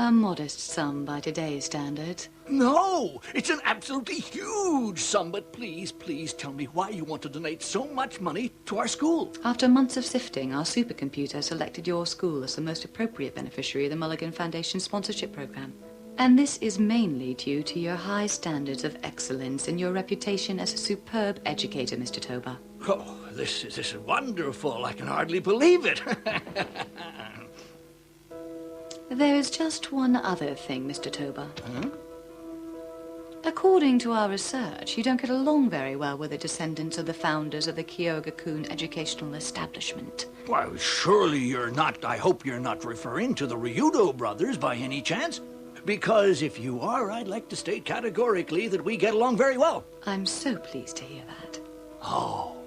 A modest sum by today's standards. No! It's an absolutely huge sum, but please, please tell me why you want to donate so much money to our school. After months of sifting, our supercomputer selected your school as the most appropriate beneficiary of the Mulligan Foundation sponsorship program. And this is mainly due to your high standards of excellence and your reputation as a superb educator, Mr. Toba. Oh, this is wonderful. I can hardly believe it. There is just one other thing, Mr. Toba. Huh? According to our research, you don't get along very well with the descendants of the founders of the Kyoga-kun Educational Establishment. Well, surely you're not... I hope you're not referring to the Ryudo brothers by any chance? Because if you are, I'd like to state categorically that we get along very well. I'm so pleased to hear that. Oh.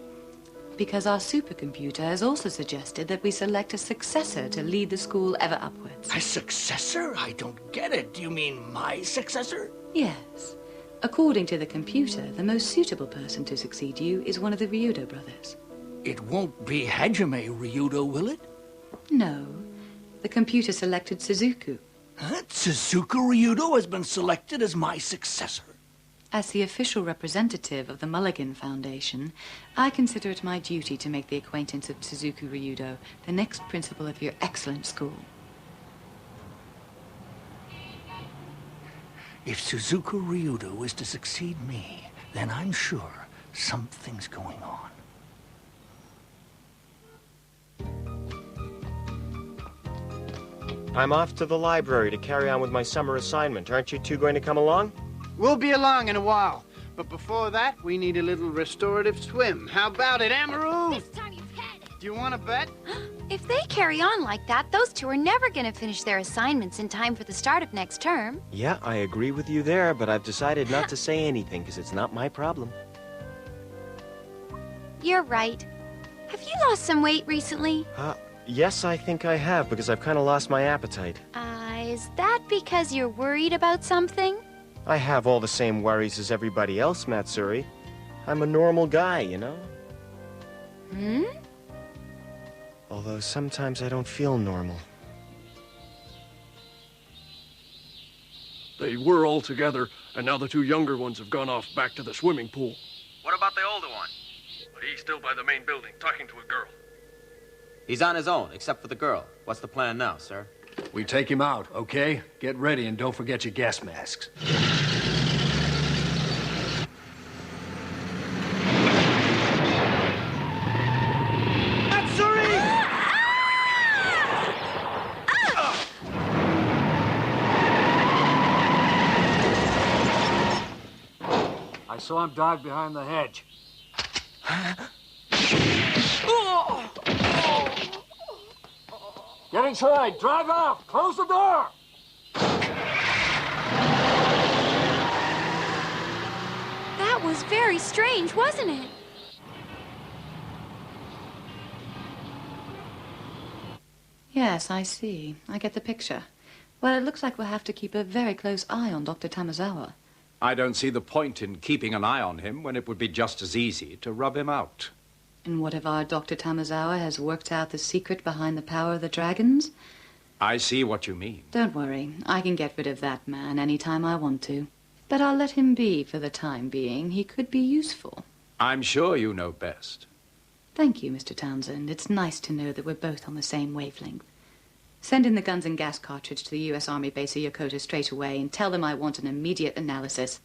Because our supercomputer has also suggested that we select a successor to lead the school ever upwards. A successor? I don't get it. Do you mean my successor? Yes. According to the computer, the most suitable person to succeed you is one of the Ryudo brothers. It won't be Hajime Ryudo, will it? No. The computer selected Suzuku. Huh? Suzuku Ryudo has been selected as my successor. As the official representative of the Mulligan Foundation, I consider it my duty to make the acquaintance of Suzuku Ryudo, the next principal of your excellent school. If Suzuku Ryudo is to succeed me, then I'm sure something's going on. I'm off to the library to carry on with my summer assignment. Aren't you two going to come along? We'll be along in a while. But before that, we need a little restorative swim. How about it, Amaru? This time you've had it. Do you want to bet? If they carry on like that, those two are never going to finish their assignments in time for the start of next term. Yeah, I agree with you there, but I've decided not to say anything because it's not my problem. You're right. Have you lost some weight recently? Yes, I think I have because I've kind of lost my appetite. Is that because you're worried about something? I have all the same worries as everybody else, Matsuri. I'm a normal guy, you know? Hmm? Although sometimes I don't feel normal. They were all together, and now the two younger ones have gone off back to the swimming pool. What about the older one? He's still by the main building, talking to a girl. He's on his own, except for the girl. What's the plan now, sir? We take him out, okay? Get ready and don't forget your gas masks. Matsuri! I saw him dive behind the hedge. Get inside! Drive out! Close the door! That was very strange, wasn't it? Yes, I see. I get the picture. Well, it looks like we'll have to keep a very close eye on Dr. Tamazawa. I don't see the point in keeping an eye on him when it would be just as easy to rub him out. And what if our Dr. Tamazawa has worked out the secret behind the power of the dragons? I see what you mean. Don't worry. I can get rid of that man any time I want to. But I'll let him be for the time being. He could be useful. I'm sure you know best. Thank you, Mr. Townsend. It's nice to know that we're both on the same wavelength. Send in the guns and gas cartridge to the U.S. Army base of Yokota straight away and tell them I want an immediate analysis.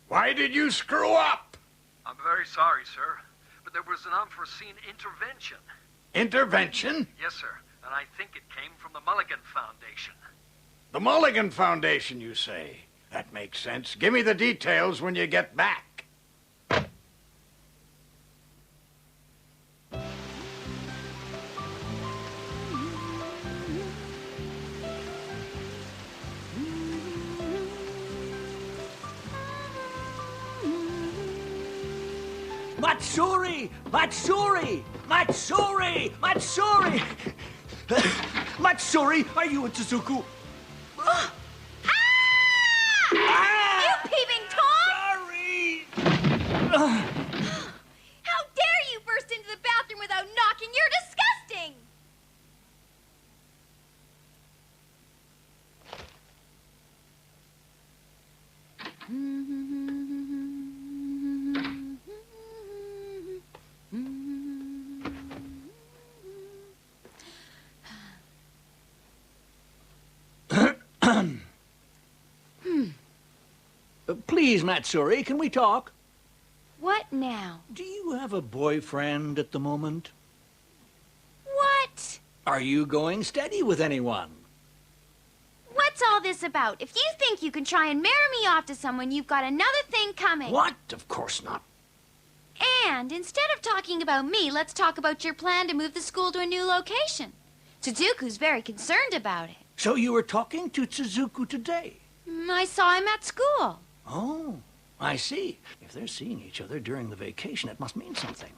Why did you screw up? I'm very sorry, sir, but there was an unforeseen intervention. Intervention? Yes, sir, and I think it came from the Mulligan Foundation. The Mulligan Foundation, you say? That makes sense. Give me the details when you get back. Matsuri! Matsuri! Matsuri! Matsuri! Matsuri, are you in Suzuku? Ah! Ah! You peeping Tom! Sorry! How dare you burst into the bathroom without knocking? You're disgusting! Please, Matsuri, can we talk? What now? Do you have a boyfriend at the moment? What? Are you going steady with anyone? What's all this about? If you think you can try and marry me off to someone, you've got another thing coming. What? Of course not. And instead of talking about me, let's talk about your plan to move the school to a new location. Tsuzuku's very concerned about it. So you were talking to Tsuzuku today? I saw him at school. Oh, I see. If they're seeing each other during the vacation, it must mean something.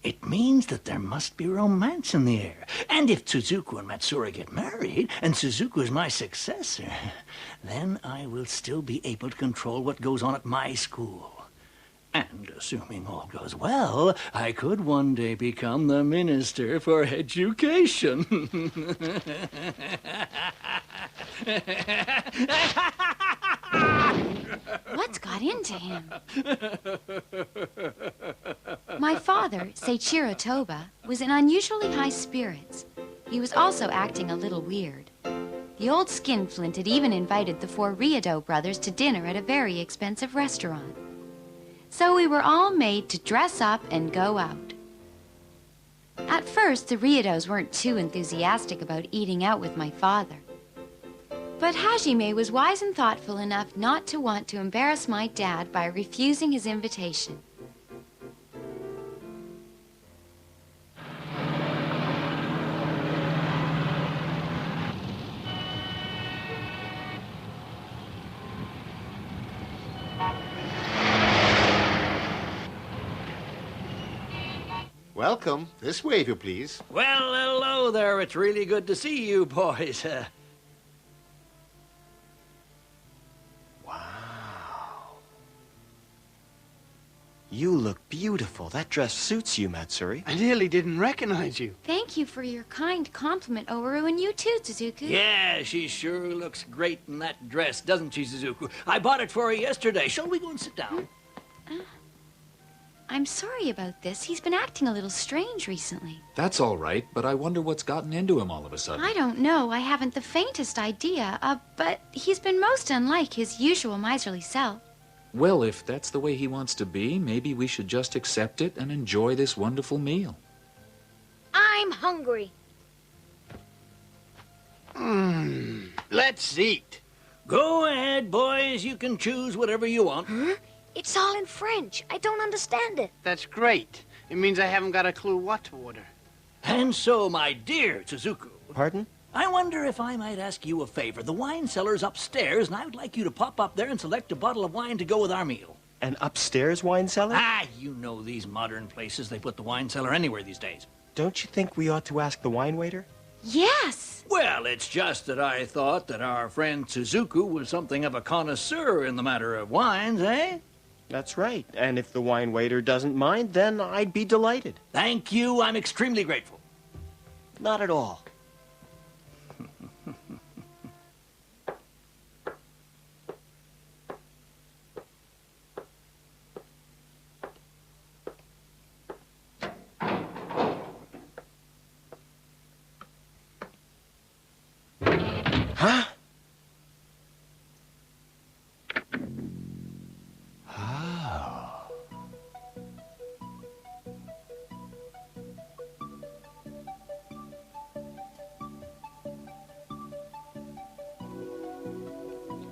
It means that there must be romance in the air. And if Tsuzuku and Matsuri get married, and Tsuzuku is my successor, then I will still be able to control what goes on at my school. And assuming all goes well, I could one day become the Minister for Education. What's got into him? My father, Seiichiro Toba, was in unusually high spirits. He was also acting a little weird. The old skinflint had even invited the 4 Ryudo brothers to dinner at a very expensive restaurant. So we were all made to dress up and go out. At first, the Ryudos weren't too enthusiastic about eating out with my father. But Hajime was wise and thoughtful enough not to want to embarrass my dad by refusing his invitation. Welcome. This way, if you please. Well, hello there. It's really good to see you boys. You look beautiful. That dress suits you, Matsuri. I nearly didn't recognize you. Thank you for your kind compliment, Oru, and you too, Tsuzuku. Yeah, she sure looks great in that dress, doesn't she, Tsuzuku? I bought it for her yesterday. Shall we go and sit down? I'm sorry about this. He's been acting a little strange recently. That's all right, but I wonder what's gotten into him all of a sudden. I don't know. I haven't the faintest idea. But he's been most unlike his usual miserly self. Well, if that's the way he wants to be, maybe we should just accept it and enjoy this wonderful meal. I'm hungry. Let's eat. Go ahead, boys. You can choose whatever you want. Huh? It's all in French. I don't understand it. That's great. It means I haven't got a clue what to order. And so, my dear Tsuzuku. Pardon? I wonder if I might ask you a favor. The wine cellar's upstairs, and I would like you to pop up there and select a bottle of wine to go with our meal. An upstairs wine cellar? Ah, you know these modern places. They put the wine cellar anywhere these days. Don't you think we ought to ask the wine waiter? Yes! Well, it's just that I thought that our friend Tsuzuku was something of a connoisseur in the matter of wines, eh? That's right. And if the wine waiter doesn't mind, then I'd be delighted. Thank you. I'm extremely grateful. Not at all. Huh? Oh.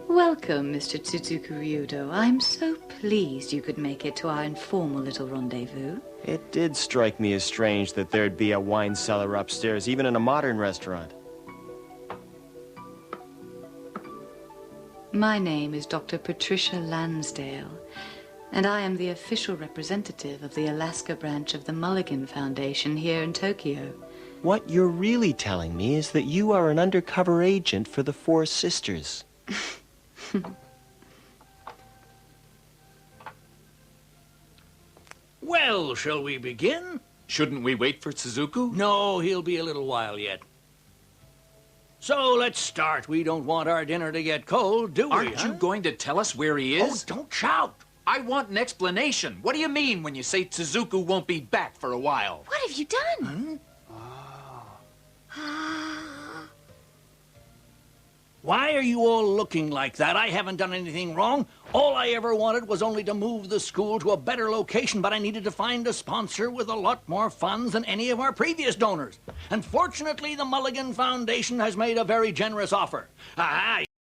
Welcome, Mr. Tsuzuku Ryudo. I'm so pleased you could make it to our informal little rendezvous. It did strike me as strange that there'd be a wine cellar upstairs, even in a modern restaurant. My name is Dr. Patricia Lansdale, and I am the official representative of the Alaska branch of the Mulligan Foundation here in Tokyo. What you're really telling me is that you are an undercover agent for the Four Sisters. Well, shall we begin? Shouldn't we wait for Tsuzuku? No, he'll be a little while yet. So let's start. We don't want our dinner to get cold, do we? Aren't you going to tell us where he is? Oh, don't shout. I want an explanation. What do you mean when you say Tsuzuku won't be back for a while? What have you done? Why are you all looking like that? I haven't done anything wrong. All I ever wanted was only to move the school to a better location, but I needed to find a sponsor with a lot more funds than any of our previous donors. And fortunately, the Mulligan Foundation has made a very generous offer.